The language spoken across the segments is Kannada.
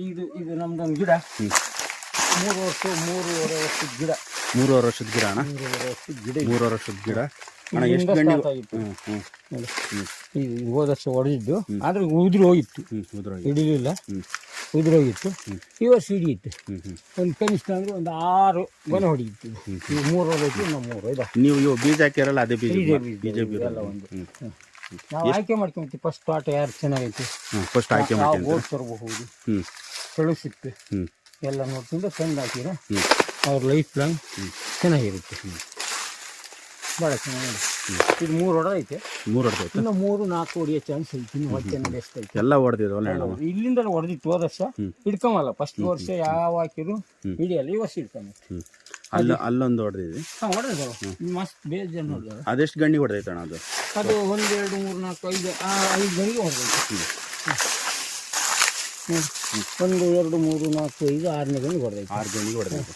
ಇದು ನಮ್ದೊಂದು ಗಿಡ 3 ವರ್ಷದ ಗಿಡ. 3.5 ವರ್ಷದ ಗಿಡ ಅಣ್ಣ. 3 ವರ್ಷದ ಗಿಡ ಅಣ್ಣ. ಎಷ್ಟು ಗಂಟೆ ಹೋದ ವರ್ಷ ಹೊಡೆದಿದ್ದು, ಆದ್ರೆ ಉದುರು ಹೋಗಿತ್ತು, ಹಿಡಿಲಿಲ್ಲ, ಉದುರು ಹೋಗಿತ್ತು. ಈ ವರ್ಷ ಹಿಡಿಯಿತ್ತು. ಒಂದು ಕನಿಷ್ಠ ಅಂದ್ರೆ ಒಂದು 6 ಗೊನೆ ಹೊಡಿಯಿತ್ತು. 3 ಹೊಡೆಯಿತು, ಇನ್ನು 3 ಇದೆ. ನೀವು ಇವು ಬೀಜ ಹಾಕಿರಲ್ಲ, ಅದೇ ಬೀಜ ಎಲ್ಲ ಒಂದು ನಾವು ಆಯ್ಕೆ ಮಾಡ್ಕೊಂತೀವಿ. ಫಸ್ಟ್ ತೋಟ ಯಾರು ಚೆನ್ನಾಗೈತಿ ಫಸ್ಟ್ ಆಯ್ಕೆ ಮಾಡ್ತೀವಿ. ಗೋಟ್ ತರಬಹುದು, ಕಳುಸಿತ್ತು ಎಲ್ಲ ನೋಡ್ಕೊಂಡು ತಂದು ಹಾಕಿದ್ರೆ ಅವ್ರ ಲೈಫ್ ಲಾಂಗ್ ಚೆನ್ನಾಗಿರುತ್ತೆ. ಭಾಳ ಚೆನ್ನಾಗಿದೆ. ಇದು 3 ಹೊಡೆದೈತೆ. 3 ಹೊಡೆದೈತೆ. ಇನ್ನು 3-4 ಹೊಡಿಯೋ ಚಾನ್ಸ್ ಐತಿ. ಇನ್ನು ಚೆನ್ನಾಗಿ ಎಷ್ಟೈತೆ ಎಲ್ಲ ಹೊಡೆದಿದ್ವಲ್ಲ. ಇಲ್ಲಿಂದಲೇ ಹೊಡೆದಿತ್ತು. ಹೋದ ವರ್ಷ ಹಿಡ್ಕೊಂಬಲ್ಲ. ಫಸ್ಟ್ ವರ್ಷ ಯಾವ ಹಾಕಿದ್ರು ಹಿಡಿಯಲ್ಲ. ಈ ವರ್ಷ ಹಿಡ್ಕೊಂಬ. ಅಲ್ಲೊಂದು ಹೊಡೆದಿದ್ವಿ. ಹೊಡೆದ ಮಸ್ತ್ ಬೇಜಾರು ನೋಡಿದ. ಅದೆಷ್ಟು ಗಂಟೆ ಹೊಡೆದೈತೆ ಅಣ್ಣ? ಅದು 1 2 3 4 5 ಗಂಟೆಗೆ ಹೊಡೆದೈತೆ. 1 2 3 4 5 6ನೇ ಗಂಟೆ ಹೊಡೆದೈತೆ. 6 ಗಂಟೆಗೆ ಹೊಡೆದೈತೆ.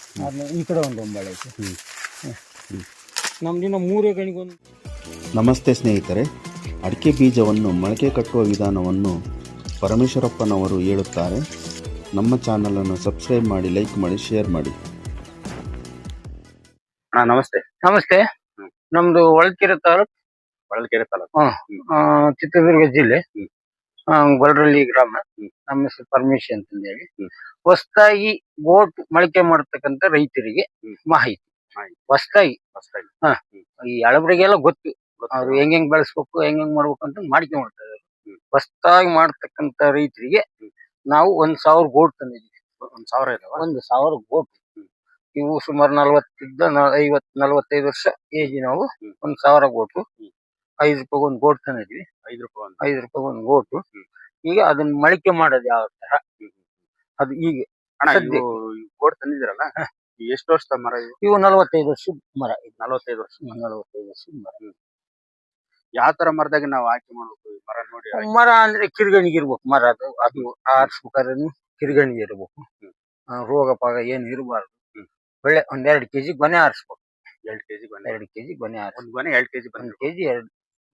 ಈ ಕಡೆ ಒಂದು ಒಂಬಳೆ ಐತೆ. ನಮ್ದಿನ 3 ಗಂಟೆಗೊಂದು. ನಮಸ್ತೆ ಸ್ನೇಹಿತರೆ. ಅಡಿಕೆ ಬೀಜವನ್ನು ಮೊಳಕೆ ಕಟ್ಟುವ ವಿಧಾನವನ್ನು ಪರಮೇಶ್ವರಪ್ಪನವರು ಹೇಳುತ್ತಾರೆ. ನಮ್ಮ ಚಾನಲನ್ನು ಸಬ್ಸ್ಕ್ರೈಬ್ ಮಾಡಿ, ಲೈಕ್ ಮಾಡಿ, ಶೇರ್ ಮಾಡಿ. ನಮಸ್ತೆ. ನಮಸ್ತೆ. ನಮ್ದು ಹೊಳಲ್ಕೆರೆ ತಾಲೂಕು, ಚಿತ್ರದುರ್ಗ ಜಿಲ್ಲೆ, ಗೊಲ್ರಳ್ಳಿ ಗ್ರಾಮ. ನಮ್ಮ ಹೆಸರು ಪರಮೇಶ್ ಅಂತಂದೇಳಿ. ಹೊಸದಾಗಿ ಗೋಟ್ ಮೊಳಕೆ ಮಾಡತಕ್ಕಂತ ರೈತರಿಗೆ ಮಾಹಿತಿ. ಹೊಸದಾಗಿ ಈ ಹಳಬರಿಗೆಲ್ಲ ಗೊತ್ತು, ಅವ್ರು ಹೆಂಗ್ ಬೆಳೆಸ್ಬೇಕು, ಹೆಂಗ್ ಮಾಡ್ಬೇಕು ಅಂತ ಮಾಡ್ಕೊಂಡ್ಬಿಡ್ತಾ ಇದಾರೆ. ಹೊಸದಾಗಿ ಮಾಡ್ತಕ್ಕಂತ ರೈತರಿಗೆ ನಾವು 1,000 ಗೋಟ್ ತಂದಿದ್ದೀವಿ. 1,000 ಗೋಟ್. ಇವು ಸುಮಾರು 40-45 ವರ್ಷ ಏಜ್. ನಾವು 1,000 ಗೋಟು 5 ರೂಪಾಯಿ ಒಂದು ಗೋಟ್ ತಂದಿದ್ವಿ. 5 ರೂಪಾಯಿ ಒಂದು ಗೋಟು. ಈಗ ಅದನ್ನ ಮೊಳಕೆ ಮಾಡೋದು ಯಾವ ತರ, ಅದು ಈಗ ಗೋಟ್ ತಂದಿದ್ದೀರಲ್ಲ, ಎಷ್ಟು ವರ್ಷದ ಮರ ಇವು? 45 ವರ್ಷದ ಮರ. 45 ವರ್ಷ. 45 ವರ್ಷದ ಮರ. ಯಾವ ತರ ಮರದಾಗ ನಾವು ಆಯ್ಕೆ ಮಾಡ್ಬೇಕು? ಮರ ನೋಡಿ, ಮರ ಅಂದ್ರೆ ಕಿರ್ಗಣಿಗೆ ಇರ್ಬೇಕು ಮರ. ಅದು ಆರಿಸ್ಬೇಕಾದ್ರೆ ಕಿರ್ಗಣಿಗೆ ಇರ್ಬೇಕು. ರೋಗ ಪಾಗ ಏನು ಇರಬಾರ್ದು. ಒಳ್ಳೆ 1-2 ಕೆಜಿ ಗೊನೆ ಆರಿಸ್ಬೇಕು. 2 ಕೆಜಿ ಗೊನೆ ಆರಿಸ್. ಒಂದು ಗೊನೆ 2 ಕೆಜಿ. 1 ಕೆಜಿ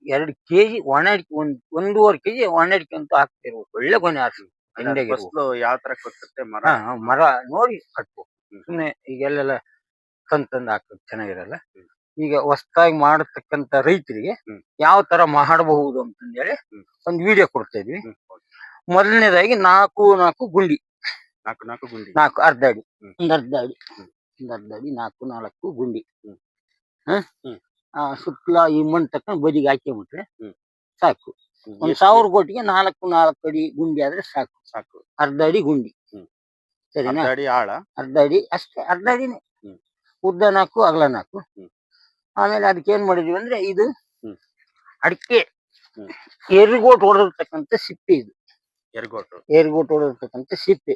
2 ಕೆಜಿ ಒಣ ಅಡಿಕೆ, 1.5 ಕೆಜಿ ಒಣ ಅಡಿಕೆ ಅಂತ ಹಾಕ್ತಿರ್ಬೇಕು. ಒಳ್ಳೆ ಗೊನೆ ಆರಿಸ್ಬೇಕು. ಯಾವ ತರ ಕೊಡ್ತತೆ ಮರ? ಮರ ನೋಡಿ ಕಟ್ಬೇಕು. ಸುಮ್ನೆ ಈಗೆಲ್ಲ ತಂದು ಹಾಕೋದು ಚೆನ್ನಾಗಿರಲ್ಲ. ಈಗ ಹೊಸದಾಗಿ ಮಾಡತಕ್ಕಂತ ರೈತರಿಗೆ ಯಾವ ತರ ಮಾಡಬಹುದು ಅಂತಂದೇಳಿ ಒಂದು ವಿಡಿಯೋ ಕೊಡ್ತಾ ಇದ್ವಿ. ಮೊದಲನೇದಾಗಿ 4 ಗುಂಡಿ. 4 ಅರ್ಧ ಅಡಿ, ಒಂದು ಅರ್ಧ ಅಡಿ, 4 ಗುಂಡಿ. ಸುತ್ತಲ ಈ ಮಣ್ಣು ತಕ್ಕ ಬದಿಗೆ ಹಾಕಿಬಿಟ್ರೆ ಸಾಕು. 1,000 ಗೋಟಿಗೆ 4 ಅಡಿ ಗುಂಡಿ ಆದ್ರೆ ಸಾಕು. ಅರ್ಧ ಅಡಿ ಗುಂಡಿ. ಸರಿನಾ? ಅರ್ಧ ಅಡಿ ಅಷ್ಟೇ. ಅರ್ಧ ಅಡಿನೇ. ಉದ್ದ 4, ಅಗಲ 4. ಆಮೇಲೆ ಅದಕ್ಕೆ ಏನ್ ಮಾಡಿದ್ವಿ ಅಂದ್ರೆ, ಇದು ಅಡಿಕೆ ಎರ್ಗೋಟ್ ಹೊಡೆದಿರ್ತಕ್ಕಂಥ ಸಿಪ್ಪೆ. ಇದು ಎರ್ಗೋಟ್ ಹೊಡೆದಿರ್ತಕ್ಕಂಥ ಸಿಪ್ಪೆ.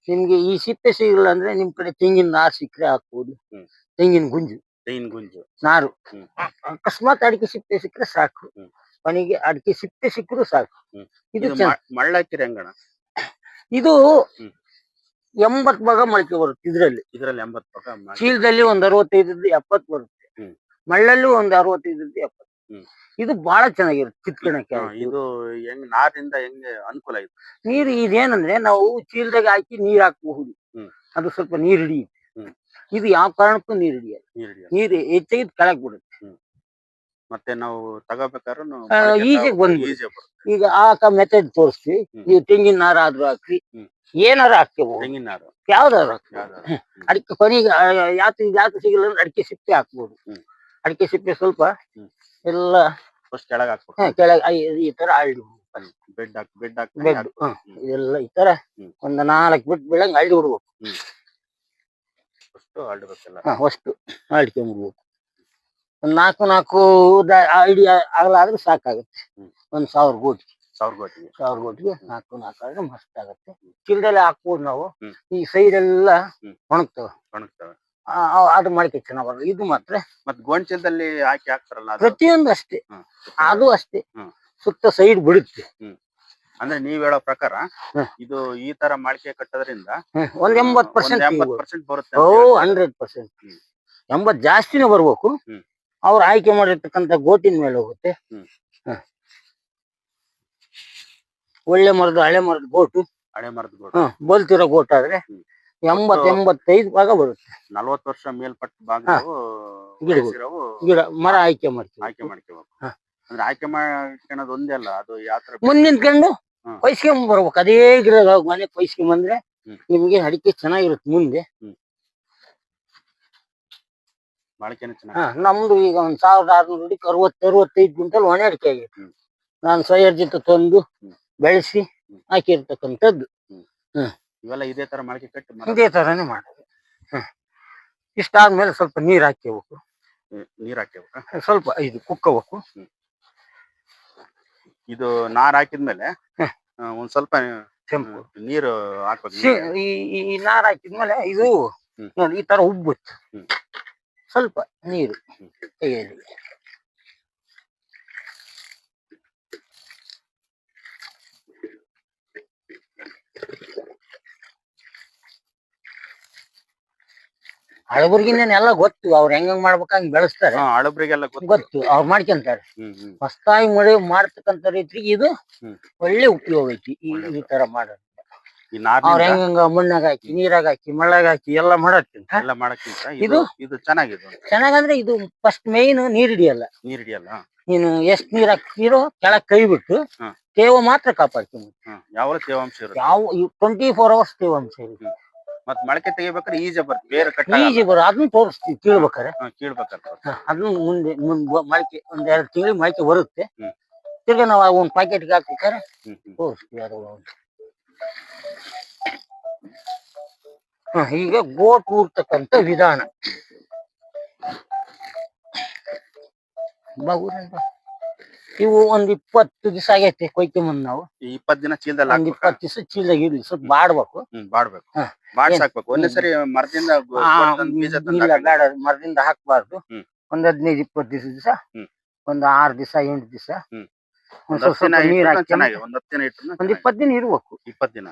ನಿಮ್ಗೆ ಈ ಸಿಪ್ಪೆ ಸಿಗಲ್ಲ ಅಂದ್ರೆ ನಿಮ್ ಕಡೆ ತೆಂಗಿನ ನಾರು ಸಿಕ್ಕರೆ ಹಾಕ್ಬೋದು. ತೆಂಗಿನ ಗುಂಜು ನಾರು. ಅಕಸ್ಮಾತ್ ಅಡಿಕೆ ಸಿಪ್ಪೆ ಸಿಕ್ಕರೆ ಸಾಕು. ಕೊನೆಗೆ ಅಡಿಕೆ ಸಿಪ್ಪೆ ಸಿಕ್ಕರು ಸಾಕು. ಇದು ಮಳ್ಳಾಕಿರಿ ಅಂಗಣ. ಇದು 80 ಭಾಗ ಮೊಳಕೆ ಬರುತ್ತೆ. ಇದ್ರಲ್ಲಿ 80 ಭಾಗ. ಚೀಲದಲ್ಲಿ ಒಂದು 65-70 ಬರುತ್ತೆ. ಮಳ್ಳಲ್ಲೂ ಒಂದು 65-70. ಇದು ಬಹಳ ಚೆನ್ನಾಗಿರುತ್ತೆ ಕಿತ್ಕೊಳಕ್ಕೆ. ಇದು ಹೆಂಗ್ ನಾರಿಂದ ಹೆಂಗೆ ಅನುಕೂಲ ಆಯ್ತು? ನೀರು ಇದೇನಂದ್ರೆ, ನಾವು ಚೀಲದಾಗ ಹಾಕಿ ನೀರ್ ಹಾಕಬಹುದು. ಅದು ಸ್ವಲ್ಪ ನೀರ್ ಹಿಡಿಯುತ್ತೆ. ಇದು ಯಾವ ಕಾರಣಕ್ಕೂ ನೀರ್ ಹಿಡಿಯಲ್ಲ. ನೀರು ಹೆಚ್ಚಾಗಿ ಕೆಳಗ್ ಬಿಡುತ್ತೆ. ಮತ್ತೆ ನಾವು ತಗೋಬೇಕಾದ್ರೆ ಈಜಿಗೆ ಬಂದ್ಬಿಡುತ್ತೆ. ಈಗ ಮೆಥಡ್ ತೋರಿಸ್ತೀವಿ. ನೀವು ತೆಂಗಿನ ನಾರ ಆದ್ರೂ ಹಾಕ್ರಿ, ಏನಾರ ಹಾಕ್ಬೋದು. ತೆಂಗಿನ ನಾರು ಯಾವ್ದಾದ್ರು ಅಡಿಕೆ ಕೊನೆಗೆ ಯಾತು ಸಿಗಲ್ಲ ಅಂದ್ರೆ ಅಡಿಕೆ ಸಿಪ್ಪೆ ಹಾಕ್ಬೋದು. ಅಡಿಕೆ ಸಿಪ್ಪೆ ಸ್ವಲ್ಪ ಎಲ್ಲ ಕೆಳಗೆ ಈ ತರ ಅಳ್ಳಿ ಬೆಡ್ ಇದೆಲ್ಲ ಈ ತರ ಒಂದು 4 ಬಿಟ್ ಬೆಳಂಗ್ ಅಳ್ಳಿ ಬಿಡ್ಬೇಕು. ಅಷ್ಟು ಅಳ್ಕೊಂಡ್ಬಿಡ್ಬೇಕು. ಒಂದು 4 ಅಡಿ ಅಗಲ ಆದ್ರೆ ಸಾಕಾಗುತ್ತೆ. 1,000 ಗೋಟಿಗೆ 4 ಆದ್ರೆ ಮಸ್ತ್ ಆಗುತ್ತೆ. ಚೀಲದಲ್ಲಿ ಹಾಕ್ಬೋದು ನಾವು. ಈ ಸೈಡ್ ಎಲ್ಲ ಒಣಗ್ತವೆ. ಅದು ಮೊಳಕೆ ಚೆನ್ನಾಗ್ ಬರಲ್ಲ. ಇದು ಮಾತ್ರ ಮತ್ತೆ ಗೋಂಚಲದಲ್ಲಿ ಹಾಕ್ತಾರಲ್ಲ, ಪ್ರತಿಯೊಂದು ಅಷ್ಟೇ. ಅದು ಅಷ್ಟೇ ಸುತ್ತ ಸೈಡ್ ಬಿಡುತ್ತೆ. ಅಂದ್ರೆ ನೀವ್ ಹೇಳೋ ಪ್ರಕಾರ ಇದು ಈ ತರ ಮೊಳಕೆ ಕಟ್ಟೋದ್ರಿಂದ ಒಂದ್ 80% ಬರುತ್ತೆ. 100%. 80 ಜಾಸ್ತಿನೇ ಬರ್ಬೇಕು. ಅವ್ರು ಆಯ್ಕೆ ಮಾಡಿರ್ತಕ್ಕಂಥ ಗೋಟಿನ ಮೇಲೆ ಹೋಗುತ್ತೆ. ಒಳ್ಳೆ ಮರದ, ಹಳೆ ಮರದ ಗೋಟು ಹಳೆ ಮರದ ಗೋಟ. ಬೋಲ್ತಿರೋ ಗೋಟ ಆದ್ರೆ 80-85 ಭಾಗ ಬರುತ್ತೆ. 40 ವರ್ಷ ಮೇಲ್ಪಟ್ಟ ಭಾಗದವು ಗಿಡ ಮರ ಆಯ್ಕೆ ಮಾಡ್ತೀವಿ. ಮಾಡ್ಕೋಬೇಕು. ಅಂದ್ರೆ ಆಯ್ಕೆ ಮಾಡ್ಕೊಳ್ಳೋದು ಒಂದೇ ಅಲ್ಲ, ಅದು ಯಾವ ತರ ಮುಂದ್ ನಿಂತ್ಕೊಂಡು ಕೊಯ್ಸ್ಕೊಂಡ್ ಬರ್ಬೇಕು. ಅದೇ ಗಿಡ ಮನೆ ಕೊಯ್ಸ್ಕೊಂಡ್ ಬಂದ್ರೆ ನಿಮ್ಗೆ ಅಡಿಕೆ ಚೆನ್ನಾಗಿರುತ್ತೆ ಮುಂದೆ. ನಮ್ದು ಈಗ 1600 ಅಡಿಕೆ 60-65 ಕ್ವಿಂಟಲ್ ಒಣ ಅಡಿಕೆ ಆಗೈತೆ. ನಾನು ಸ್ವಯರ್ಜಿತ ತಂದು ಬೆಳೆಸಿ ಹಾಕಿರ್ತಕ್ಕಂಥದ್ದು. ಇವೆಲ್ಲ ಇದೇ ತರ ಮೊಳಕೆ ಕಟ್ಟಿ ಇದೇ ತರಾನೇ ಮಾಡೋದು. ಇಷ್ಟಾದ್ಮೇಲೆ ಸ್ವಲ್ಪ ನೀರ್ ಹಾಕ್ಕೋಬೇಕು. ಸ್ವಲ್ಪ ಇದು ಕುಕ್ಕಬೇಕು. ಇದು ನಾರ್ ಹಾಕಿದ್ಮೇಲೆ ಒಂದ್ ಸ್ವಲ್ಪ ನೀರು ಹಾಕ್ಬೇಕು. ಈ ನಾರ್ ಹಾಕಿದ್ಮೇಲೆ ಇದು ನೋಡಿ ಈ ತರ ಉಬ್ಬುತ್ತೆ. ಸ್ವಲ್ಪ ನೀರು ತೆಗೆಯಲಿ. ಹಳಬರಿಗಿನ್ನೆಲ್ಲ ಗೊತ್ತು, ಅವ್ರು ಹೆಂಗ್ ಮಾಡ್ಬೇಕು ಹಂಗ್ ಬೆಳೆಸ್ತಾರೆ. ಹಳಬರಿಗೆಲ್ಲ ಗೊತ್ತು, ಅವ್ರು ಮಾಡ್ಕೊಂತಾರೆ. ಹೊಸದಾಗಿ ಮಾಡ್ತಕ್ಕಂಥ ರೈತರಿಗೆ ಇದು ಒಳ್ಳೆ ಉಪಯೋಗ ಐತಿ ಈ ತರ ಮಾಡೋದು. ಅವ್ರ ಹೆಂಗ ಮಣ್ಣಾಗ ಹಾಕಿ ನೀರಾಗ ಹಾಕಿ ಮಳ್ಳಾಗ ಹಾಕಿ ಎಲ್ಲ ಮಾಡಕ್ಕಿಂತ ಇದು ಚೆನ್ನಾಗಂದ್ರೆ ಇದು ಫಸ್ಟ್ ಮೇನ್ ನೀರ್ ಹಿಡಿಯಲ್ಲ. ನೀನು ಎಷ್ಟ್ ನೀರ್ ಹಾಕ್ತಿರೋ ಕೆಳಗ್ ಕೈ ಬಿಟ್ಟು ತೇವ ಮಾತ್ರ ಕಾಪಾಡ್ತೀನಿ. ಯಾವ ತೇವಾಂಶ ಯಾವ 24 hours ತೇವಾಂಶ ಇರುತ್ತೆ. ಮತ್ ಮೊಳಕೆ ತೆಗಿಬೇಕಾದ್ರೆ ಈಜಿ ಬರೋ ಅದನ್ನ ತೋರಿಸ್ತೀವಿ ಕೀಳ್ಬೇಕಾರೆ. ಅದನ್ನ ಮುಂದೆ ಮೊಳಕೆ 1-2 ತಿಂಗಳು ಮೊಳಕೆ ಬರುತ್ತೆ. ತಿರ್ಗ ನಾವು ಒಂದ್ ಪ್ಯಾಕೆಟ್ಗೆ ಹಾಕ್ಬೇಕಾರೆ ತೋರಿಸ್ತೀವಿ. ಅದು ಈಗ ಗೋಟ್ ಊರ್ತಕ್ಕಂಥ ವಿಧಾನ. ಇವು ಒಂದ್ 20 ದಿವಸ ಆಗೈತೆ ಕೊಯ್ಕೊಂಬಂದ್ ನಾವು. 20 ದಿನ ಚೀಲದಲ್ಲಿ 20 ದಿವಸ ಚೀಲದಾಗ ಇರ್ಲಿ, ಸ್ವಲ್ಪ ಬಾಡ್ಬೇಕು. ಇಲ್ಲ ಬೇಡ, ಮರದಿಂದ ಹಾಕ್ಬಾರ್ದು. ಒಂದ್ 15-20 ದಿವಸ, ಒಂದ್ 6 ದಿವಸ 8 ದಿವಸ ಸ್ವಲ್ಪ ನೀರ್ ಹಾಕಿ ಒಂದ್ 20 ದಿನ ಇರ್ಬೇಕು. 20 ದಿನ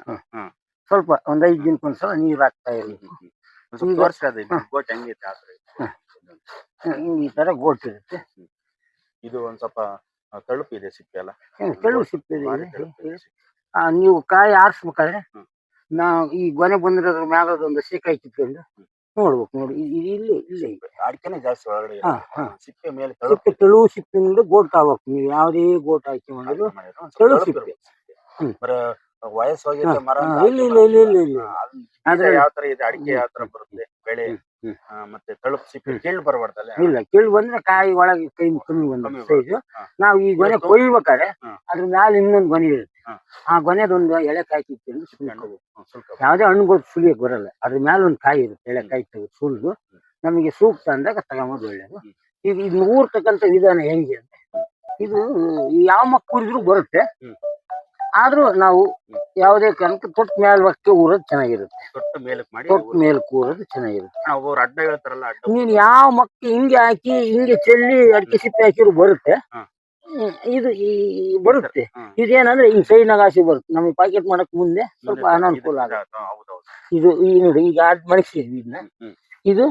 ಸ್ವಲ್ಪ ಒಂದ್ 5 ದಿನಕ್ಕೊಂದ್ಸಲ ನೀರ್ ಹಾಕ್ತಾ ಇರ್ಬೇಕು. ಈ ತರ ಗೋಟ್ ಇರುತ್ತೆ. ಇದು ಒಂದ್ ಸ್ವಲ್ಪ ತಳುಪಿದೆ ಸಿಪ್ಪೆ ಎಲ್ಲ. ತೆಳು ಸಿಪ್ಪೆ ನೀವು ಕಾಯಿ ಆರಿಸ್ಬೇಕಾದ್ರೆ ನಾವ್ ಈ ಗೊನೆ ಬಂದಿರೋದ್ರ ಮ್ಯಾಲದೊಂದು ಸೀಕಾಯಿ ಕಿತ್ಕೊಂಡು ನೋಡ್ಬೇಕು. ನೋಡಿ ಇಲ್ಲೇ ಅಡಿಕೆನೆ ಜಾಸ್ತಿ ಒಳಗಡೆ ಸಿಪ್ಪೆ ಮೇಲೆ ತೆಳು ಸಿಪ್ಪಿನಿಂದ ಗೋಟ್ ಆಗ್ಬೇಕು. ನೀವು ಯಾವ್ದೇ ಗೋಟ್ ಹಾಕಿ ಮಾಡಿದ್ರು ತೆಳು ಸಿಪ್ಪೆ. ವಯಸ್ಸಾಗಿದ್ದ ಮರ ಆದ್ರೆ ಯಾವ ತರ ಇದೆ, ಅಡಿಕೆ ಯಾವ ತರ ಬರುತ್ತೆ ಬೆಳೆ, ಮತ್ತೆ ತಳುಪು ಸಿಪ್ಪೆ ಕೀಳ್ ಬರಬಾರ್ದಲ್ಲ. ಇಲ್ಲ, ಕೀಳ್ ಬಂದ್ರೆ ಕಾಯಿ ಒಳಗೆ ಕೈ ಕಮ್ಮಿ ಬಂದ ಸೈಜ್. ನಾವು ಈ ಗೊನೆ ಕೊಯ್ಬೇಕಾದ್ರೆ ಅದ್ರ ಮ್ಯಾಲ ಇನ್ನೊಂದು ಗೊನೆ ಇರುತ್ತೆ. ಆ ಗೊನೆದೊಂದು ಎಳೆ ಕಾಯಿ ಕಿತ್ಕೊಂಡು ಸುಲ್ಕೋಬೇಕು. ಯಾವ್ದೇ ಹಣ್ಣುಗಳು ಸುಲಿಯಕ್ ಬರಲ್ಲ. ಅದ್ರ ಮ್ಯಾಲ ಒಂದು ಕಾಯಿ ಇರುತ್ತೆ, ಎಳೆ ಕಾಯಿ ತೆಗೆದು ಸುಲಿದು ನಮಗೆ ಸೂಕ್ತ ಅಂದಾಗ ತಗೊಂಬೋದು ಒಳ್ಳೇದು. ಈಗ ಇದನ್ನ ಊರ್ತಕ್ಕಂಥ ವಿಧಾನ ಹೆಂಗೆ ಅಂದ್ರೆ, ಇದು ಯಾವ ಮಕ್ಕಳಿದ್ರು ಬರುತ್ತೆ. ಆದ್ರೂ ನಾವು ಯಾವುದೇ ಕಾರಣಕ್ಕೆ ತೊಟ್ಟ ಮೇಲ್ವಕ್ಕೆ ಊರೋದು ಚೆನ್ನಾಗಿರುತ್ತೆ. ತೊಟ್ಟ ಮೇಲಕ್ಕೆ ಊರೋದು ಚೆನ್ನಾಗಿರುತ್ತೆ. ಅಡ್ಡ ಹೇಳ್ತಾರಲ್ಲ, ನೀನ್ ಯಾವ ಮಕ್ಕ ಹಿಂಗೆ ಹಾಕಿ ಹಿಂಗೆ ಚೆಲ್ಲಿ ಅಡಿಕೆ ಸಿಪ್ಪೆ ಹಾಕಿದ್ರು ಬರುತ್ತೆ. ಇದು ಈ ಬರುತ್ತೆ. ಇದೇನಂದ್ರೆ ಈ ಸೈಡ್ನಾಗ ಹಾಸಿ ಬರುತ್ತೆ. ನಮಗೆ ಪ್ಯಾಕೆಟ್ ಮಾಡಕ್ ಮುಂದೆ ಸ್ವಲ್ಪ ಅನಾನುಕೂಲ ಆಗುತ್ತೆ. ಇದು ಈ ನೋಡಿ, ಈಗ ಮಡಗ್ಸಿದ್ವಿ ಇದನ್ನ, ಇದು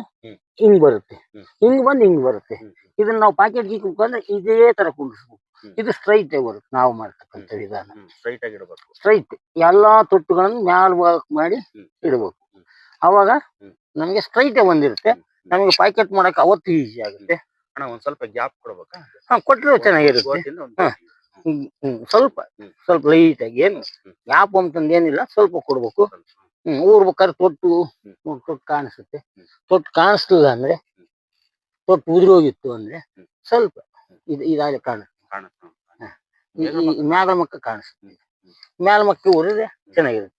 ಹಿಂಗ್ ಬರುತ್ತೆ, ಹಿಂಗ್ ಬರುತ್ತೆ. ಇದನ್ನ ನಾವು ಪ್ಯಾಕೆಟ್ ಅಂದ್ರೆ ಇದೇ ತರ ಕುಂಡಿಸ್ಬೇಕು. ಇದು ಸ್ಟ್ರೈಟ್ ಬರುತ್ತೆ ನಾವು ಮಾಡ್ತಕ್ಕಂಥ ವಿಧಾನ. ಸ್ಟ್ರೈಟ್ ಎಲ್ಲಾ ತೊಟ್ಟುಗಳನ್ನು ಮ್ಯಾಲ್ ಮಾಡಿ ಇಡಬೇಕು. ಅವಾಗ ನಮ್ಗೆ ಸ್ಟ್ರೈಟ್ ಬಂದಿರುತ್ತೆ. ನಮಗೆ ಪ್ಯಾಕೆಟ್ ಮಾಡಕ್ ಅವತ್ತು ಈಸಿ ಆಗುತ್ತೆ. ಒಂದ್ ಸ್ವಲ್ಪ ಗ್ಯಾಪ್ ಕೊಡ್ಬೇಕಾ? ಕೊಟ್ರೆ ಚೆನ್ನಾಗಿರುತ್ತೆ. ಸ್ವಲ್ಪ ಲೈಟ್ ಆಗಿ, ಏನು ಗ್ಯಾಪ್ ಅಂತಂದ ಏನಿಲ್ಲ, ಸ್ವಲ್ಪ ಕೊಡ್ಬೇಕು. ಊರ್ಬೇಕಾದ್ರೆ ತೊಟ್ಟು ಕಾಣಿಸುತ್ತೆ. ತೊಟ್ಟು ಕಾಣಿಸ್ಲಿಲ್ಲ ಅಂದ್ರೆ, ತೊಟ್ಟು ಉದುರೋಗಿತ್ತು ಅಂದ್ರೆ ಸ್ವಲ್ಪ ಇದಾಗಿ ಕಾಣುತ್ತೆ. ಮ್ಯಾಲ ಮಕ್ಕ ಕಾಣಿಸುತ್ತೆ. ಮ್ಯಾಲ ಮಕ್ಕ ಉರಿದ್ರೆ ಚೆನ್ನಾಗಿರುತ್ತೆ.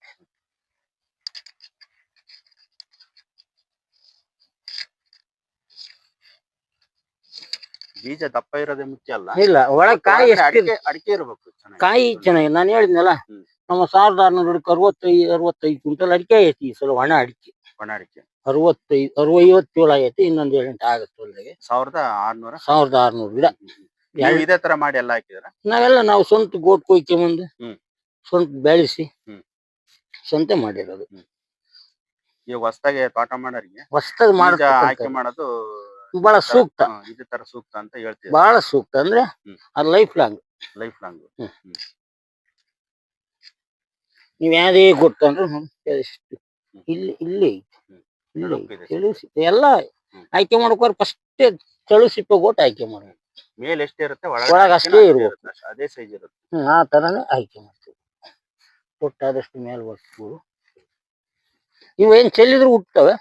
ಬೀಜ ದಪ್ಪ ಇರೋದೇ ಮುಖ್ಯ ಅಲ್ಲ. ಇಲ್ಲ, ಒಳಗೆ ಕಾಯಿ ಅಡಿಕೆ ಇರಬೇಕು. ಕಾಯಿ ಚೆನ್ನಾಗಿ, ನಾನು ಹೇಳಿದ್ನಲ್ಲ, ನಮ್ಮ 1600 65 ಕ್ವಿಂಟಲ್ ಅಡಿಕೆ ಐತಿ ಈ ಸಲ. ಒಣ ಅಡಿಕೆ 57 ಆಗೈತಿ. ಇನ್ನೊಂದು 7 ಆಗುತ್ತೆ ಒಳ್ಳೆಗೆ. 1600 ಗಿಡ ಇದೇ ತರ ಮಾಡಿ ಎಲ್ಲ ಹಾಕಿದ್ರ. ನಾವು ಸ್ವಂತ ಗೋಟ್ ಕೊಯ್ಕೊಂಬಂದು ಸ್ವಂತ ಬೆಳೆಸಿ ಸ್ವಂತ ಮಾಡಿರೋದು. ಈ ಹೊಸದಾಗಿ ತೋಟ ಮಾಡೋರಿಗೆ ಆಯ್ಕೆ ಮಾಡೋದು ಬಹಳ ಸೂಕ್ತ. ಇದೇ ತರ ಸೂಕ್ತ ಅಂತ ಹೇಳ್ತೀವಿ. ಬಹಳ ಸೂಕ್ತ ಅಂದ್ರೆ ಅದು ಲೈಫ್ ಲಾಂಗ್. ನೀವು ಯಾವುದೇ ಗೊತ್ತಂದ್ರೆ ಎಷ್ಟು ಇಲ್ಲಿ ಇಲ್ಲಿ ಎಲ್ಲ ಉಪ್ಪಿದೆ. ಎಲ್ಲ ಆಯ್ಕೆ ಮಾಡ್ಕೋರು ಫಸ್ಟ್ ತೆಳು ಸಿಪ್ಪೆ ಕೊಟ್ಟು ಆಯ್ಕೆ ಮಾಡ್ಬೇಕು. ಮೇಲೆ ಎಷ್ಟಿರುತ್ತೆ ಒಳಗೆ ಅಷ್ಟೇ ಇರ್ಬೇಕು. ಅದೇ ಸೈಜ್ ಇರುತ್ತೆ. ಆ ಥರನೇ ಆಯ್ಕೆ ಮಾಡ್ತೀವಿ. ಕೊಟ್ಟಾದಷ್ಟು ಮೇಲೆ ಬರ್ತೀವಿ. ಇವು ಏನ್ ಚೆಲ್ಲಿದ್ರು ಹುಟ್ಟುತ್ತವೆ.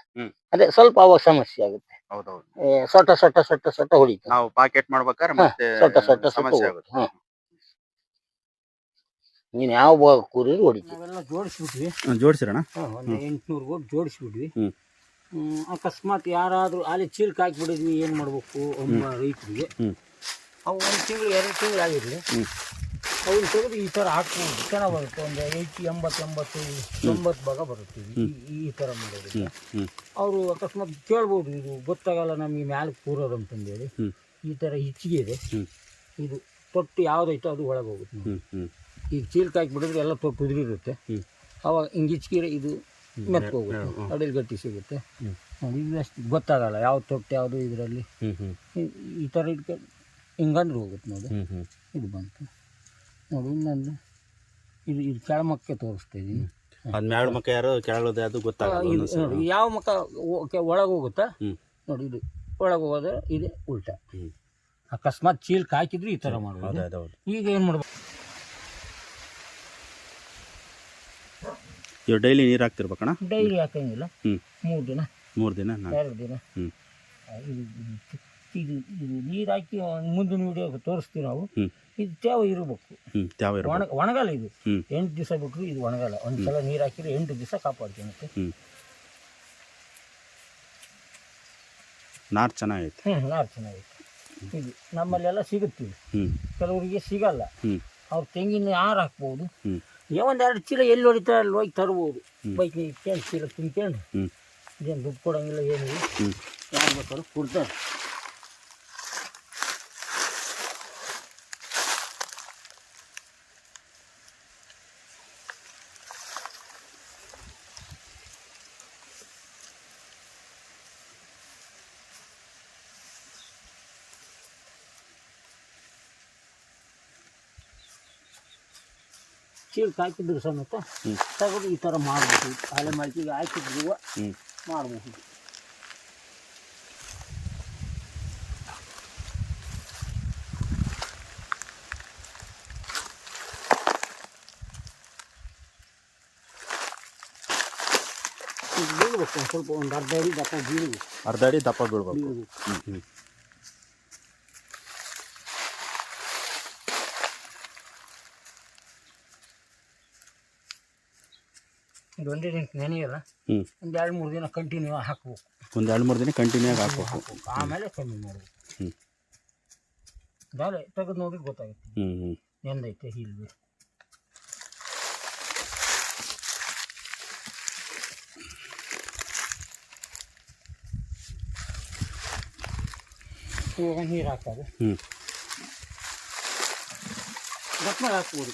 ಅದೇ ಸ್ವಲ್ಪ ಅವಾಗ ಸಮಸ್ಯೆ ಆಗುತ್ತೆ. ಹೌದೌದು. ಸೊಟ್ಟ ಸೊಟ್ಟ ಸೊಟ್ಟ ಸೊಟ್ಟ ಹೊಡಿತಾರೆ. ನಾವು ಪಾಕೆಟ್ ಮಾಡ್ಬೇಕಾದ್ರೆ ಮತ್ತೆ ಸೊಟ್ಟ ಸೊಟ್ಟ ಸಮಸ್ಯೆ ಸೊಟ್ಟ ಆಗುತ್ತೆ. ನೀನ್ ಯಾವ ಭಾಗ ಕೂರಿದ್ರು ಹೊಡಿತೀವಿ. ನಾವೆಲ್ಲ ಜೋಡಿಸ್ಬಿಟ್ವಿ. ಜೋಡಿಸಿರೋಣ. ಒಂದು 800 ಗೋಟ್ ಜೋಡಿಸ್ಬಿಟ್ವಿ. ಅಕಸ್ಮಾತ್ ಯಾರಾದ್ರೂ ಅಲ್ಲಿ ಚೀಲಕ್ಕೆ ಹಾಕ್ಬಿಡಿದ್ವಿ ಏನ್ ಮಾಡ್ಬೇಕು ಒಬ್ಬ ರೈತರಿಗೆ. ಅವು 1 ತಿಂಗಳು 2 ತಿಂಗಳು ಆಗಿರ್ಲಿ ಅವನ್ನ ತೆಗೆದು ಈ ತರ ಹಾಕ್ಬೋದು. ಚೆನ್ನಾಗಿ ಬರುತ್ತೆ. ಒಂದು 80 ಭಾಗ ಬರುತ್ತೆ ಈ ತರ ಮಾಡೋದು. ಅವರು ಅಕಸ್ಮಾತ್ ಕೇಳ್ಬೋದು, ಇದು ಗೊತ್ತಾಗಲ್ಲ ನಮಗೆ ಮ್ಯಾಲೆ ಕೂರೋದು ಅಂತಂದೇಳಿ. ಈ ತರ ಹಿಚ್ಚಿಗೆ ಇದೆ. ಇದು ತೊಟ್ಟು ಯಾವ್ದೈತೋ ಅದು ಒಳಗೆ ಹೋಗುತ್ತೆ. ಈಗ ಚೀಲಕ್ಕೆ ಹಾಕಿಬಿಡಿದ್ರೆ ಎಲ್ಲ ತೊಟ್ಟು ಉದುರಿರುತ್ತೆ. ಅವಾಗ ಹಿಂಗೆ ಹಿಚ್ಕಿರೆ ಇದು ಮೆತ್ಕೋಗುತ್ತೆ, ಅಡಿಲ್ ಗಟ್ಟಿ ಸಿಗುತ್ತೆ. ನೋಡಿ ಇದು ಅಷ್ಟು ಗೊತ್ತಾಗಲ್ಲ ಯಾವ ತೊಟ್ಟು ಯಾವುದು ಇದರಲ್ಲಿ. ಈ ಥರ ಇಟ್ಕೊಂಡು ಹಿಂಗಂದ್ರೆ ಹೋಗುತ್ತೆ ನೋಡಿ. ಇದು ಬಂತು ನೋಡಿ. ಇನ್ನೊಂದು ಇದು ಕೆಳಮಕ್ಕೆ ತೋರಿಸ್ತಾ ಇದ್ದೀನಿ. ಅದು ಮ್ಯಾಳ ಮಕ್ಕ ಯಾರು ಕೆಳಗೋದೆ ಅದು ಗೊತ್ತಾಗಲ್ಲ. ನೋಡಿ ಯಾವ ಮಕ್ಕ ಒಳಗೆ ಹೋಗುತ್ತಾ ನೋಡಿ. ಇದು ಒಳಗೆ ಹೋದ್ರೆ ಇದೆ ಉಲ್ಟಾ. ಅಕಸ್ಮಾತ್ ಚೀಲಕ್ಕೆ ಹಾಕಿದ್ರೆ ಈ ಥರ ಮಾಡ್ಬೋದು. ಈಗ ಏನು ಮಾಡ್ಬೇಕು, ಇವಾಗ ಡೈಲಿ ನೀರು ಹಾಕ್ತಿರ್ಬೇಕಣ್ಣ? ಡೈಲಿ ಹಾಕಂಗಿಲ್ಲ. 3 ದಿನ 2 ದಿನ ಇದು ನೀರು ಹಾಕಿ ಮುಂದಿನ ವಿಡಿಯೋ ತೋರಿಸ್ತೀವಿ ನಾವು. ಇದು ತೇವ ಇರಬೇಕು. ಒಣಗಲ್ಲ ಇದು. 8 ದಿವಸ ಬಿಟ್ಟರು ಇದು ಒಣಗಲ್ಲ. ಒಂದ್ಸಲ ನೀರು ಹಾಕಿದ್ರೆ 8 ದಿವಸ ಕಾಪಾಡ್ತೀನಂತೆ. ನಾರು ಚೆನ್ನಾಗೈತೆ. ನಾರು ಚೆನ್ನಾಗೈತೆ. ಇದು ನಮ್ಮಲ್ಲೆಲ್ಲ ಸಿಗುತ್ತೀವಿ. ಕೆಲವರಿಗೆ ಸಿಗಲ್ಲ. ಅವ್ರು ತೆಂಗಿನ ನಾರು ಹಾಕ್ಬೋದು. ಒಂದೆರಡು ಚೀಲ ಎಲ್ಲಿ ಹೊಡಿತಾರೆ ಅಲ್ಲಿ ಹೋಗಿ ತರ್ಬೋದು. ಬೈಕ್ ಇಟ್ಕೊಂಡು ಚೀಲ ತುಂಬ್ಕೊಂಡು ಇದೇನು ದುಡ್ಡು ಕೊಡೋಂಗಿಲ್ಲ, ಏನಿಲ್ಲ. ಯಾರು ಬೇಕಾದ್ರೂ ಕೊಡ್ತಾರೆ. ಚೀಲಕ್ಕೆ ಹಾಕಿದ್ರು ಸಮೇತ ತಗೊಂಡು ಈ ಥರ ಮಾಡಬಹುದು. ಆಲೆ ಮಲ್ಚಿಗೆ ಹಾಕಿದ್ರು ಮಾಡಬಹುದು. ಬೀಳ್ಬೇಕು ಸ್ವಲ್ಪ, ಒಂದು ಅರ್ಧ ಅಡಿ ದಪ್ಪ ಬೀಳ್ಬೇಕು. ಅರ್ಧ ಅಡಿ ದಪ್ಪ ಬೀಳ್ಬೇಕು. ಇದು ಒಂದೇ ದಿನ ನೆನೆಯಲ್ಲ. ಒಂದು 2-3 ದಿನ ಕಂಟಿನ್ಯೂ ಹಾಕ್ಬೇಕು. ಒಂದು 2-3 ದಿನ ಕಂಟಿನ್ಯೂ ಆಗಿ ಹಾಕ್ಬೇಕು. ಆಮೇಲೆ ಕಮ್ಮಿ ಮಾಡಬೇಕು. ದಾಲೆ ತೆಗೆದು ನೋಡಿ ಗೊತ್ತಾಗುತ್ತೆ ಎಂದೈತೆ ಹೀಲ್ಬಿ. ಇವಾಗ ನೀರು ಹಾಕೋದು ದಪ್ಪನಾಗ ಹಾಕ್ಬೋದು.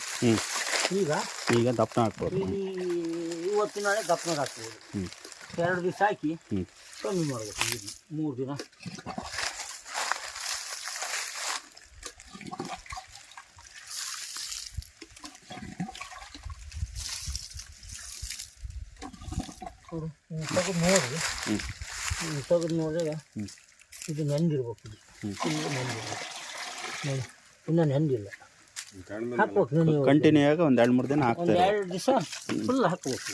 ಈಗ ದಪ್ಪನ ಹಾಕ್ಬೋದು. ಇವತ್ತು ನಾಳೆ ದಪ್ಪನಾಗ ಹಾಕ್ಬೋದು. 2 ದಿವಸ ಹಾಕಿ ಕಮ್ಮಿ ಮಾಡಬೇಕು. 3 ದಿನ ತೆಗೆದು ನೋಡ್ರಿ. ತೆಗೆದು ನೋಡಿದಾಗ ಇದು ನೆಂದಿರ್ಬೇಕು. ಇದು ನೆಂದಿರ್ಬೇಕು ನೋಡಿ. ಇನ್ನೂ ನೆಂದಿಲ್ಲ. ಹಾಕ್ಬೇಕು. ಕಂಟಿನ್ಯೂ ಆಗಿ ಒಂದು 2-3 ದಿನ ಹಾಕ್ತಾರೆ. 2 ದಿವಸ ಫುಲ್ ಹಾಕ್ಬೇಕು.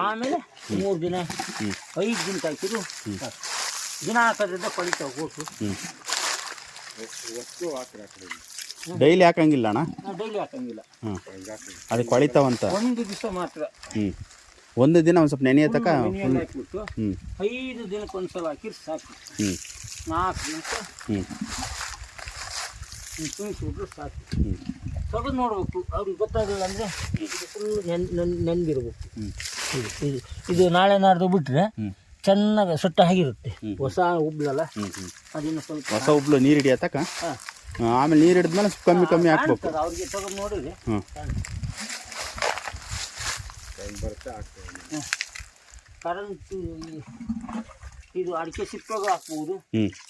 ಆಮೇಲೆ 3 ದಿನ 5 ದಿನಕ್ಕೆ ಹಾಕಿದ್ರು ದಿನ ಹಾಕೋದ್ರಿಂದ ಕೊಳಿತಾವೆ ಗೋಟು. ಡೈಲಿ ಹಾಕಂಗಿಲ್ಲ ಅಣ್ಣ? ಡೈಲಿ ಹಾಕಂಗಿಲ್ಲ. ಅದು ಕೊಳಿತಾವಂತ. 1 ದಿವಸ ಮಾತ್ರ. 1 ದಿನ ಒಂದು ಸ್ವಲ್ಪ ನೆನೆಯತಕ್ಕ ಹಾಕ್ಬಿಟ್ಟು 5 ದಿನಕ್ಕೆ ಒಂದ್ಸಲ ಹಾಕಿದ್ರೆ ಸಾಕು. 4 ದಿನಕ್ಕೆ ತುಂಬಿಸ್ಬಿಟ್ರೆ ಸಾಕು. ತೆಗೆದು ನೋಡ್ಬೇಕು. ಅವ್ರಿಗೆ ಗೊತ್ತಾಗಲ್ಲ ಅಂದರೆ ಇದು ಫುಲ್ ನೆಂದಿರ್ಬೇಕು. ಇದು ನಾಳೆ ನಾಡ್ದು ಬಿಟ್ಟರೆ ಚೆನ್ನಾಗಿ ಸೊಟ್ಟ ಆಗಿರುತ್ತೆ. ಹೊಸ ಉಬ್ಲಲ್ಲ, ಅದನ್ನು ಸ್ವಲ್ಪ ಹೊಸ ಉಬ್ಲು ನೀರು ಹಿಡಿಯತಕ್ಕ. ಆಮೇಲೆ ನೀರು ಹಿಡಿದ್ಮೇಲೆ ಕಮ್ಮಿ ಕಮ್ಮಿ ಹಾಕ್ಬೇಕು. ಅವ್ರಿಗೆ ತೆಗೆದು ನೋಡಿದ್ರೆ ಕರೆಂಟ್ ಇದು ಅಡಿಕೆ ಸಿಪ್ಪೆಗೂ ಹಾಕ್ಬೋದು.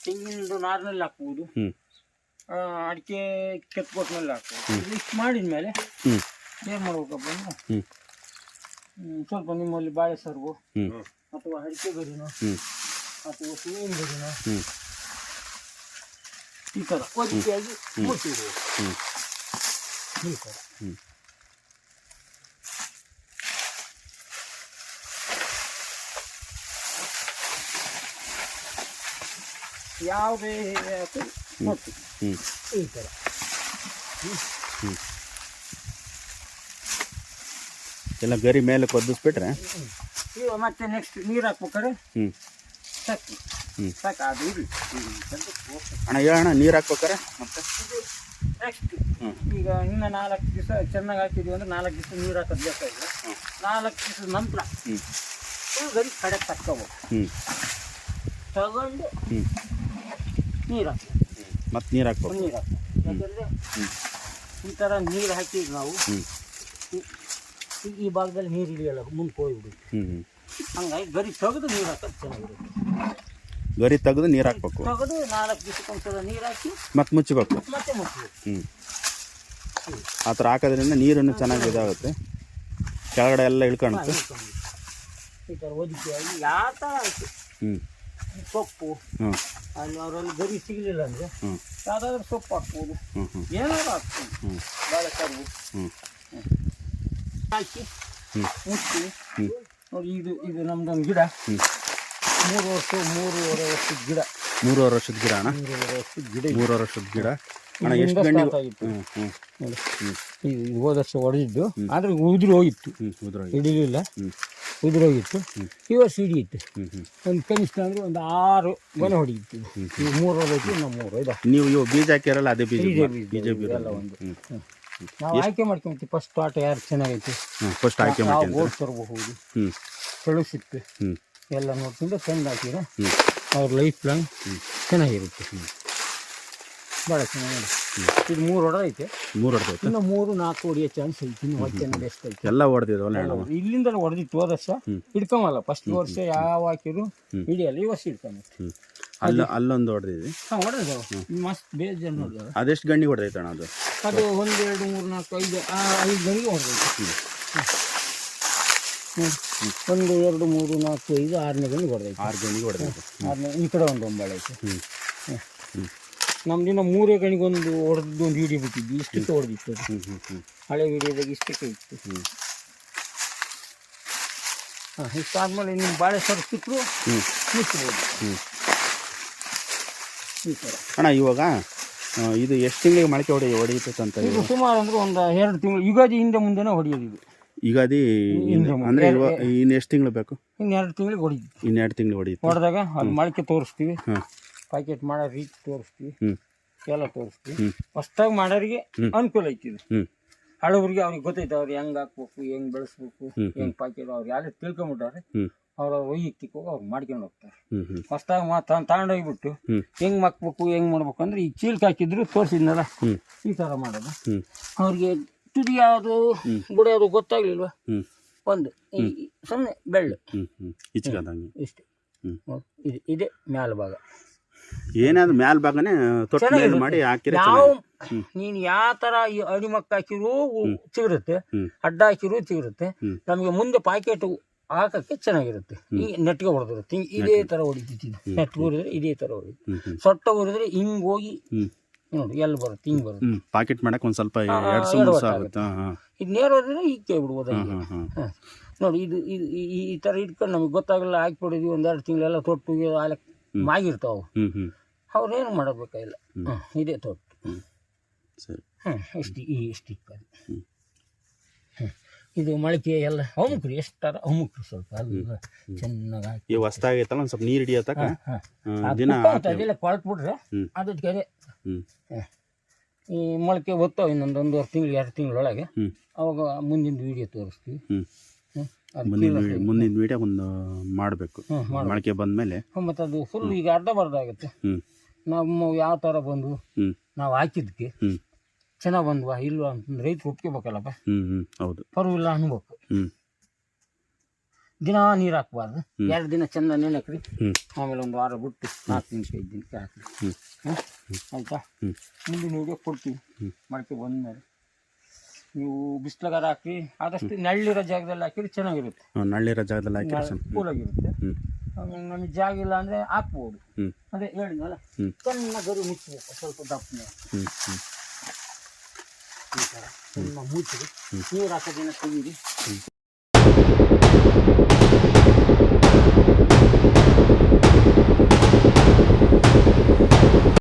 ತೆಂಗಿನ ನಾರಿನಲ್ಲಿ ಹಾಕ್ಬೋದು. ಅಡಿಕೆ ಕೆತ್ಕೊಟ್ಮೇಲೆ ಹಾಕ್ಬೋದು. ಇಷ್ಟು ಮಾಡಿದ ಮೇಲೆ ಏನು ಮಾಡ್ಬೇಕಪ್ಪ ಅಂದ್ರೆ ಸ್ವಲ್ಪ ನಿಮ್ಮಲ್ಲಿ ಬಾಳೆ ಸರ್ಗು ಹ್ಮ್ ಅಥವಾ ಅಡಿಕೆ ಗರಿನೋ ಹ್ಮ್ ಅಥವಾ ಹೂವಿನ ಗರಿನೋ ಹ್ಮ್ ಈ ಥರ ಒದಿಕೆಯಾಗಿ ಮುಚ್ಚಿಡುವುದು. ಹ್ಮ್ ಈ ಥರ ಹ್ಮ್ ಯಾವುದೇ ಮುಚ್ಚಿ ಹ್ಮ್ ಈ ಥರ. ಹ್ಮ್ ಎಲ್ಲ ಗರಿ ಮೇಲೆ ಕೊದ್ದಿಸ್ಬಿಟ್ರೆ ಈಗ ಮತ್ತೆ ನೆಕ್ಸ್ಟ್ ನೀರು ಹಾಕ್ಬೇಕಾದ್ರೆ ಹ್ಮ್ ಸಾಕು ಹ್ಮ್ ಸಾಕು ಅದು ಇರಲಿ. ಅಣ್ಣ ಹೇಳಣ್ಣ ನೀರು ಹಾಕ್ಬೇಕಾರೆ ಮತ್ತೆ ನೆಕ್ಸ್ಟ್ ಹ್ಮ್ ಈಗ ಇನ್ನು 4 ದಿವಸ ಚೆನ್ನಾಗಿ ಹಾಕಿದ್ವಿ ಅಂದ್ರೆ 4 ದಿವಸ ನೀರು ಹಾಕೋದು ಬೇಕಾಗಿಲ್ಲ. 4 ದಿವಸದ ನಂತರ ಹ್ಮ್ ಫುಲ್ ಗರಿ ಕಡೆ ತಕ್ಕೋಬೇಕು. ಹ್ಮ್ ತಗೊಂಡು ಹ್ಮ್ ನೀರು ಹಾಕಿ ಮತ್ತೆ ನೀರು ಹಾಕ್ಬೇಕು ನೀರು ಹಾಕಿ. ಯಾಕಂದರೆ ಈ ಥರ ನೀರು ಹಾಕಿದ್ರೆ ನಾವು ಹ್ಮ್ ಈ ಭಾಗದಲ್ಲಿ ನೀರು ಇಳಿಯಲ್ಲ, ಮುಂದೆ ಹೋಗ್ಬಿಡುತ್ತೆ. ಹ್ಮ್ ಹ್ಮ್ ಹಂಗಾಗಿ ಗರಿ ತೆಗೆದು ನೀರು ಹಾಕೋದು ಚೆನ್ನಾಗಿರುತ್ತೆ. ಗರಿ ತೆಗೆದು ನೀರು ಹಾಕ್ಬೇಕು, ತೆಗೆದು 4 ದಿವಸಕ್ಕೊಂದ್ಸಲ ನೀರು ಹಾಕಿ ಮತ್ತೆ ಮುಚ್ಚಬೇಕು. ಮತ್ತೆ ಮುಚ್ಚಬೇಕು. ಹ್ಮ್ ಆ ಥರ ಹಾಕೋದ್ರಿಂದ ನೀರನ್ನು ಚೆನ್ನಾಗಿ ಇದಾಗುತ್ತೆ, ಕೆಳಗಡೆ ಎಲ್ಲ ಇಳ್ಕೊಳುತ್ತೆ. ಈ ಥರ ಒದಿಕೆಯಾಗಿ ಯಾವ ಥರ ಆಯಿತು. ಹ್ಮ್ ಸೊಪ್ಪು ಹ್ಮ್ ಅಲ್ಲಿ ಅವರಲ್ಲಿ ಗರಿ ಸಿಗಲಿಲ್ಲ ಅಂದರೆ ಹ್ಮ್ ಯಾವುದಾದ್ರೂ ಸೊಪ್ಪು ಹಾಕ್ಬೋದು, ಹ್ಮ್ ಹ್ಮ್ ಏನಾದ್ರು ಹಾಕ್ಬೋದು. ಹ್ಮ್ ಬಾಳೆ ಕರ್ಬು ಹ್ಮ್ ಹಾಕಿ ಹ್ಮ್ ಮುಚ್ಚಿ ಹ್ಮ್ ನೋಡಿ. ಇದು ನಮ್ದೊಂದು ಗಿಡ, ಹ್ಮ್ 3-3.5 ವರ್ಷದ ಗಿಡ. 3.5 ವರ್ಷದ ಗಿಡ ಅಣ್ಣ, 3.5 ವರ್ಷದ ಗಿಡ. 3 ವರ್ಷದ ಗಿಡ ಅಣ್ಣ. ಇಲ್ಲಿಂದ ಎಷ್ಟು ಗಂಟೆ? start ಆಗಿತ್ತು. ಹ್ಮ್ ಹ್ಮ್ ನೋಡಿ ಹ್ಮ್ ಇದು ಹೋದ ವರ್ಷ ಹೊಡೆದಿದ್ದು, ಆದರೆ ಉದುರು ಹೋಗಿತ್ತು, ಹ್ಮ್ ಉದ್ರೋಗಿ. ಹಿಡಿಲಿಲ್ಲ, ಹ್ಮ್ ಉದುರು ಹೋಗಿತ್ತು. ಈ ವರ್ಷ ಹಿಡಿಯಿತ್ತು. ಹ್ಮ್ ಹ್ಮ್ ಒಂದು ಕನಿಷ್ಠ ಅಂದರೆ ಒಂದು 6 ಗೊನೆ ಹೊಡೆಯಿತ್ತು. ಈಗ 3 ಹೊಡೆಯಿತು, ಇನ್ನು 3 ಇದೆ. ನೀವು ಇವು ಬೀಜ ಹಾಕಿರಲ್ಲ ಅದೇ ಬೀಜ ಬೀಜ ಬೀಜ ಎಲ್ಲ ಒಂದು ನಾವು ಆಯ್ಕೆ ಮಾಡ್ಕೊಂತೀವಿ. ಫಸ್ಟ್ ತೋಟ ಯಾರು ಚೆನ್ನಾಗೈತಿ ಫಸ್ಟ್ ಆಯ್ಕೆ ನಾವು ಮಾಡ್ತೀನಿ. ಓಟ್ ತರಬಹುದು, ಹ್ಮ್ ಕಳುಸಿತ್ತು ಹ್ಮ್ ಎಲ್ಲ ನೋಡ್ಕೊಂಡು ತಂದು ಹಾಕಿದ್ರೆ ಹ್ಮ್ ಅವ್ರ ಲೈಫ್ ಲಾಂಗ್ ಚೆನ್ನಾಗಿರುತ್ತೆ. ಭಾಳ ಚೆನ್ನಾಗಿ. ಇದು 3 ಹೊಡೆದೈತೆ, 3 ಹೊಡೆದೈತೆ, ಇನ್ನು 3-4 ಹೊಡಿಯೋ ಚಾನ್ಸ್ ಐತಿ. ಇನ್ನು ಹೊಟ್ಟೆ ಎಷ್ಟು ಐತಿ. ಎಲ್ಲ ಹೊಡೆದಿದ್ವಲ್ಲ ಅಣ್ಣ. ಇಲ್ಲಿಂದ ಹೊಡೆದಿತ್ತು ಹೋದ ವರ್ಷ, ಹಿಡ್ಕೊಂಬಲ್ಲ. ಫಸ್ಟ್ ವರ್ಷ ಯಾವ ಹಾಕಿದ್ರು ಹಿಡಿಯಲ್ಲ, ಈ ವರ್ಷ ಹಿಡ್ಕೊಂಬ. ಹ್ಮ್ ಅಲ್ಲೊಂದು ಹೊಡೆದಿದ್ವಿ. ಹಾಂ ಹೊಡೆದವು ಮಸ್ತ್ ಬೇಜಾರು ನೋಡಿದಾರೆ. ಅದೆಷ್ಟು ಗಂಡಿ ಹೊಡೆದೈತೆ ಅಣ್ಣ ಅದು? ಅದು 1, 2, 3, 4, 5 ಗಂಟೆಗೆ ಹೊಡೆದೈತೆ. 1, 2, 3, 4, 5, 6ನೇ ಗಂಟೆಗೆ ಹೊಡೆದೈತೆ. 6 ಗಂಡಿಗೆ ಹೊಡೆದೈತೆ. 6ನೇ ಈ ಕಡೆ ಒಂದು ಒಂಬಳೆ ಐತೆ. ಹ್ಮ್ ಹ್ಮ್ ನಮ್ದಿನ 3 ಗಣಿಗೆ ಒಂದು ಹೊಡೆದು ಒಂದು ವಿಡಿಯೋ ಬಿಟ್ಟಿದ್ವಿ. ಇಷ್ಟಕ್ಕೆ ಹೊಡೆದಿತ್ತು ಅದು. ಹ್ಮ್ ಹ್ಮ್ ಹ್ಮ್ ಹಳೆ ವಿಡಿಯೋದಾಗ ಇಷ್ಟಕ್ಕೆ ಇತ್ತು. ಹ್ಮ್ ಹಾಂ ಇಷ್ಟಾದ್ಮೇಲೆ ನಿಮ್ಮ ಬಾಳೆ ಸರ್ ಸಿಕ್ಕರು ಹ್ಮ್ ಮುಚ್ಚಬಹುದು. ಹ್ಮ್ ಈ ಥರ ಅಣ್ಣ ಇವಾಗ ಇದು ಎಷ್ಟು ತಿಂಗಳಿಗೆ ಮೊಳಕೆ ಹೊಡೆಯುತ್ತೆ ಅಂತ? ಇದು ಸುಮಾರು ಅಂದರೆ ಒಂದು 2 ತಿಂಗಳು, ಯುಗಾದಿ ಹಿಂದೆ ಮುಂದೆನೇ ಹೊಡೆಯೋದು ಇದು. ಯುಗಾದಿ ಅಂದರೆ ಇನ್ನು ಎಷ್ಟು ತಿಂಗಳು ಬೇಕು? ಇನ್ನು 2 ತಿಂಗಳಿಗೆ ಹೊಡಿತೀವಿ. ಇನ್ನು 2 ತಿಂಗಳು ಹೊಡೆಯುತ್ತೆ. ಹೊಡೆದಾಗ ಅದು ಮೊಳಕೆ ತೋರಿಸ್ತೀವಿ, ಹಾಂ ಪ್ಯಾಕೆಟ್ ಮಾಡೋ ರೀತಿ ತೋರಿಸ್ತೀವಿ, ಹ್ಞೂ ಎಲ್ಲ ತೋರಿಸ್ತೀವಿ. ಹೊಸ್ದಾಗಿ ಮಾಡೋರಿಗೆ ಅನುಕೂಲ ಐತಿ. ಹ್ಞೂ ಹಳಬ್ರಿಗೆ ಅವ್ರಿಗೆ ಗೊತ್ತೈತೆ, ಅವ್ರು ಹೆಂಗೆ ಹಾಕ್ಬೇಕು, ಹೆಂಗೆ ಬೆಳೆಸ್ಬೇಕು, ಹೆಂಗೆ ಪ್ಯಾಕೆಟ್ ಅವ್ರು ಯಾರೇ ತಿಳ್ಕೊಂಬಿಟ್ಟಾರೆ ಹ್ಞೂ ಅವ್ರ ವೈಯಕ್ತಿಕವಾಗಿ ಅವ್ರು ಮಾಡ್ಕೊಂಡು ಹೋಗ್ತಾರೆ. ಹ್ಞೂ ಹ್ಞೂ ಹೊಸ್ದಾಗಿ ತಗೊಂಡೋಗ್ಬಿಟ್ಟು ಹೆಂಗೆ ಮಕ್ಬೇಕು, ಹೆಂಗೆ ಮಾಡ್ಬೇಕು ಅಂದರೆ ಈ ಚೀಲಕ್ಕೆ ಹಾಕಿದ್ರು ತೋರಿಸಿದ್ನಲ್ಲ, ಹ್ಞೂ ಈ ಥರ ಮಾಡೋದು. ಹ್ಞೂ ಅವ್ರಿಗೆ ತುದಿ ಯಾವುದು ಬುಡ ಯಾವುದು ಗೊತ್ತಾಗ್ಲಿಲ್ವಾ, ಹ್ಞೂ ಒಂದು ಸುಮ್ಮನೆ ಬೆಳ್ಳು ಹ್ಞೂ ಹ್ಞೂ ಇಚ್ಕಾದಂಗೆ ಇಷ್ಟೇ. ಇದೇ ಮ್ಯಾಲ ಭಾಗ ಏನಾದ್ರು ಮ್ಯಾಲ ಭಾಗನೇ ತೊಟ್ಟು ಮೇಲೆ ಮಾಡಿ ಹಾಕಿದ್ರೆ ನಾವು ನೀನು ಯಾವ ಥರ ಈ ಅಡಿಮಕ್ಕ ಹಾಕಿರೂ ಸಿಗಿರುತ್ತೆ, ಅಡ್ಡ ಹಾಕಿರೂ ಸಿಗಿರುತ್ತೆ. ನಮಗೆ ಮುಂದೆ ಪ್ಯಾಕೆಟ್ ಹಾಕಕ್ಕೆ ಚೆನ್ನಾಗಿರುತ್ತೆ. ಈ ನೆಟ್ಗೆ ಹೊಡೆದಿರುತ್ತೆ, ಇದೇ ಥರ ಹೊಡಿತಿತ್ತು. ನೆಟ್ಗೆ ಹೊಡಿದ್ರೆ ಇದೇ ಥರ ಹೊಡಿತು. ಸೊಟ್ಟ ಹೊಡಿದ್ರೆ ಹಿಂಗೆ ಹೋಗಿ ನೋಡಿ ಎಲ್ಲಿ ಬರುತ್ತೆ, ಹಿಂಗೆ ಬರುತ್ತೆ. ಪ್ಯಾಕೆಟ್ ಮಾಡಕ್ಕೆ ಒಂದು ಸ್ವಲ್ಪ 2 ದಿವಸ ಆಗುತ್ತೆ. ಇದು ನೇರ ಹೊಡಿದ್ರೆ ಈಗ ಕೈ ಬಿಡ್ಬೋದು. ನೋಡಿ ಇದು ಈ ಥರ ಇಟ್ಕೊಂಡು ನಮಗೆ ಗೊತ್ತಾಗಲ್ಲ, ಹಾಕಿಬಿಡಿದ್ವಿ. 1-2 ತಿಂಗಳೆಲ್ಲ ತೊಟ್ಟು ಹಾಲಕ್ಕೆ ಮಾಗಿರ್ತಾವೆ, ಅವ್ರೇನು ಮಾಡಬೇಕಾಗಿಲ್ಲ. ಇದೇ ತೊಟ್ಟು ಸರಿ. ಇಷ್ಟು ಇಕ್ಕೋದು. ಇದು ಮೊಳಕೆ ಎಲ್ಲ ಅಮುಕ್ರಿ, ಎಷ್ಟಾರ ಅಮುಕ್ರಿ ಸ್ವಲ್ಪ ಅಲ್ಲ ಚೆನ್ನಾಗಿ ಹಾಕಿ. ಈ ಹೊಸ್ದಾಗೈತಲ್ಲ ಒಂದು ಸ್ವಲ್ಪ ನೀರು ಹಿಡಿಯತ್ತಕ ದಿನ ಅದೆಲ್ಲ ಕೊಳ್ತ್ಬಿಟ್ರೆ ಅದಕ್ಕೆ ಈ ಮೊಳಕೆ ಗೊತ್ತಾವ. ಇನ್ನೊಂದು 1.5 ತಿಂಗಳು 2 ತಿಂಗಳೊಳಗೆ ಅವಾಗ ಮುಂದಿನ ವೀಡಿಯೋ ತೋರಿಸ್ತೀವಿ. ಮುಂದಿನ ವೀಡಿಯೋ ಒಂದು ಮಾಡಬೇಕು ಮೊಳಕೆ ಬಂದಮೇಲೆ. ಮತ್ತು ಅದು ಫುಲ್ ಈಗ ಅರ್ಧಬರ್ಧಾಗುತ್ತೆ. ನಮ್ಮ ಯಾವ ಥರ ಬಂದು ನಾವು ಹಾಕಿದ್ದಕ್ಕೆ ಚೆನ್ನಾಗಿ ಬಂದ್ವಾ ಇಲ್ವಾ ಅಂತಂದ್ರೆ ರೈತರು ಒಪ್ಕೋಬೇಕಲ್ಲಪ್ಪ. ಹೌದು, ಪರವಿಲ್ಲ ಅನ್ಬೇಕು. ದಿನ ನೀರು ಹಾಕ್ಬಾರ್ದು. 2 ದಿನ ಚೆಂದ ನೆನಕ್ರಿ, ಆಮೇಲೆ 1 ವಾರ ಬಿಟ್ಟು 4 ದಿನಕ್ಕೆ 5 ದಿನಕ್ಕೆ ಹಾಕ್ರಿ. ಆಯ್ತಾ? ಮುಂದಿನ ವೀಡಿಯೋ ಕೊಡ್ತೀವಿ ಮೊಳಕೆ ಬಂದಮೇಲೆ. ನೀವು ಬಿಸಿಲಗಾರ ಹಾಕಿ ಆದಷ್ಟು ನೆಳ್ಳಿರೋ ಜಾಗದಲ್ಲಿ ಹಾಕಿದ್ರೆ ಚೆನ್ನಾಗಿರುತ್ತೆ, ನಳ್ಳಿರೋ ಜಾಗದಲ್ಲಿ ಹಾಕಿದ್ರೆ ಚೆನ್ನಾಗಿ. ಕೂಲಾಗಿರುತ್ತೆ. ಹ್ಞೂ ಆಮೇಲೆ ನಮಗೆ ಜಾಗ ಇಲ್ಲ ಅಂದ್ರೆ ಹಾಕ್ಬೋದು. ಹ್ಞೂ ಅದೇ ಹೇಳಿದ್ನಲ್ಲ, ಹ್ಞೂ ಸಣ್ಣ ಗರಿ ಮುಚ್ಚಬೇಕು, ಸ್ವಲ್ಪ ದಪ್ಪನೆ ಹ್ಞೂ ಹ್ಞೂ ಈ ಥರ ಸಣ್ಣ ಮುಚ್ಚಿರಿ. ನೀರು ಹಾಕೋದಿನ ತೆಗೀರಿ.